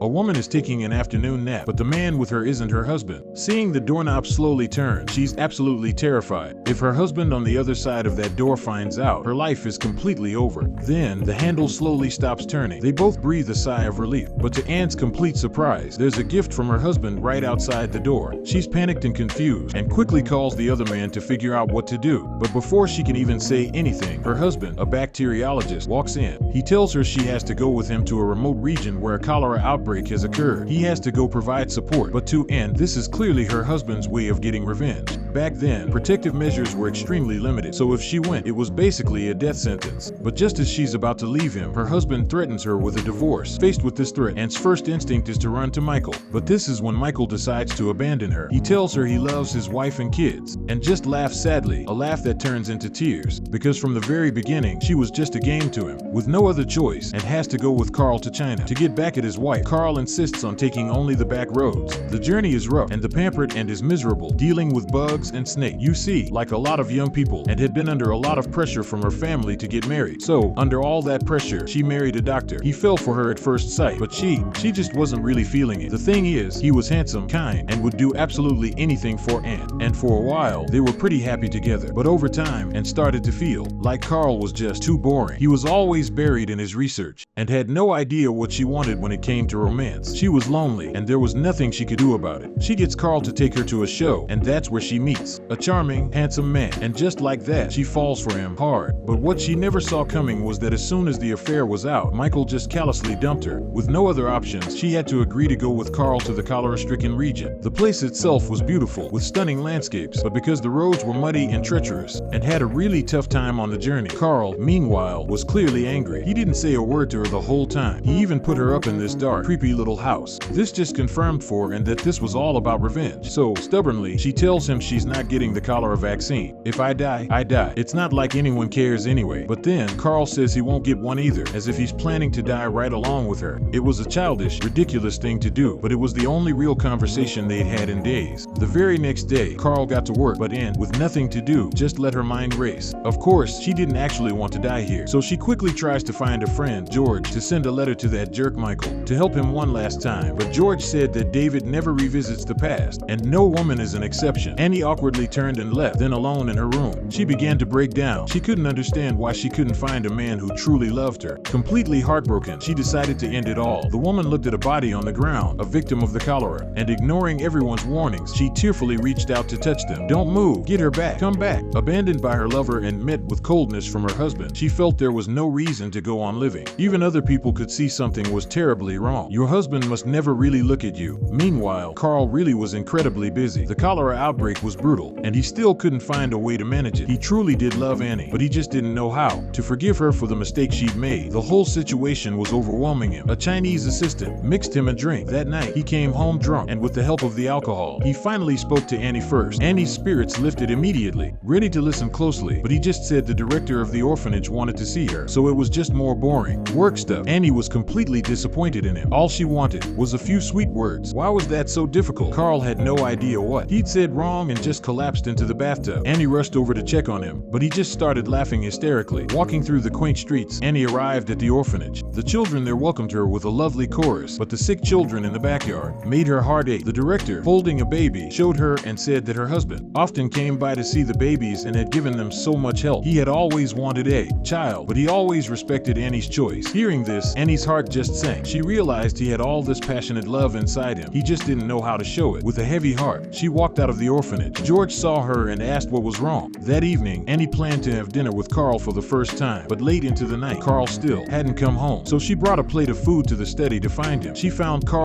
A woman is taking an afternoon nap, but the man with her isn't her husband. Seeing the doorknob slowly turn, she's absolutely terrified. If her husband on the other side of that door finds out, her life is completely over. Then, the handle slowly stops turning. They both breathe a sigh of relief, but to Anne's complete surprise, there's a gift from her husband right outside the door. She's panicked and confused, and quickly calls the other man to figure out what to do. But before she can even say anything, her husband, a bacteriologist, walks in. He tells her she has to go with him to a remote region where a cholera outbreak has occurred. He has to go provide support, but to Anne, this is clearly her husband's way of getting revenge. Back then, protective measures were extremely limited, so if she went, it was basically a death sentence. But just as she's about to leave him, her husband threatens her with a divorce. Faced with this threat, Anne's first instinct is to run to Michael. But this is when Michael decides to abandon her. He tells her he loves his wife and kids, and just laughs sadly, a laugh that turns into tears, because from the very beginning, she was just a game to him. With no other choice, and has to go with Carl to China. To get back at his wife, Carl insists on taking only the back roads. The journey is rough, and the pampered Anne is miserable, dealing with bugs and snakes. You see, like a lot of young people, and had been under a lot of pressure from her family to get married. So, under all that pressure, she married a doctor. He fell for her at first sight, but she just wasn't really feeling it. The thing is, he was handsome, kind, and would do absolutely anything for Anne. And for a while, they were pretty happy together. But over time, Anne started to feel like Carl was just too boring. He was always buried in his research, and had no idea what she wanted when it came to romance. She was lonely, and there was nothing she could do about it. She gets Carl to take her to a show, and that's where she meets a charming, handsome man. And just like that, she falls for him hard. But what she never saw coming was that as soon as the affair was out, Michael just callously dumped her. With no other options, she had to agree to go with Carl to the cholera-stricken region. The place itself was beautiful, with stunning landscapes, but because the roads were muddy and treacherous, and had a really tough time on the journey, Carl, meanwhile, was clearly angry. He didn't say a word to her the whole time. He even put her up in this dark, creepy little house. This just confirmed for Anne that this was all about revenge. So, stubbornly, she tells him she's not getting the cholera vaccine. If I die, I die. It's not like anyone cares anyway. But then, Carl says he won't get one either, as if he's planning to die right along with her. It was a childish, ridiculous thing to do, but it was the only real conversation they'd had in days. The very next day, Carl got to work, but Anne, with nothing to do, just let her mind race. Of course, she didn't actually want to die here, so she quickly tries to find a friend, George, to send a letter to that jerk Michael, to help him one last time. But George said that David never revisits the past, and no woman is an exception. Annie awkwardly turned and left, then alone in her room, she began to break down. She couldn't understand why she couldn't find a man who truly loved her. Completely heartbroken, she decided to end it all. The woman looked at a body on the ground, a victim of the cholera, and ignoring everyone's warnings, she tearfully reached out to touch them. Don't move, get her back, come back. Abandoned by her lover and met with coldness from her husband, she felt there was no reason to go on living. Even other people could see something was terribly wrong. Your husband must never really look at you. Meanwhile, Carl really was incredibly busy. The cholera outbreak was brutal, and he still couldn't find a way to manage it. He truly did love Annie, but he just didn't know how to forgive her for the mistake she'd made. The whole situation was overwhelming him. A Chinese assistant mixed him a drink. That night, he came home drunk, and with the help of the alcohol, he finally spoke to Annie first. Annie's spirits lifted immediately, ready to listen closely, but he just said the director of the orphanage wanted to see her, so it was just more boring work stuff. Annie was completely disappointed in him. All she wanted was a few sweet words. Why was that so difficult? Carl had no idea what he'd said wrong and just collapsed into the bathtub. Annie rushed over to check on him, but he just started laughing hysterically. Walking through the quaint streets, Annie arrived at the orphanage. The children there welcomed her with a lovely chorus, but the sick children in the backyard made her heart ache. The director, holding a baby, showed her and said that her husband often came by to see the babies and had given them so much help. He had always wanted a child, but he always respected Annie's choice. Hearing this, Annie's heart just sank. She realized he had all this passionate love inside him. He just didn't know how to show it. With a heavy heart, she walked out of the orphanage. George saw her and asked what was wrong. That evening, Annie planned to have dinner with Carl for the first time, but late into the night, Carl still hadn't come home. So she brought a plate of food to the study to find him. She found Carl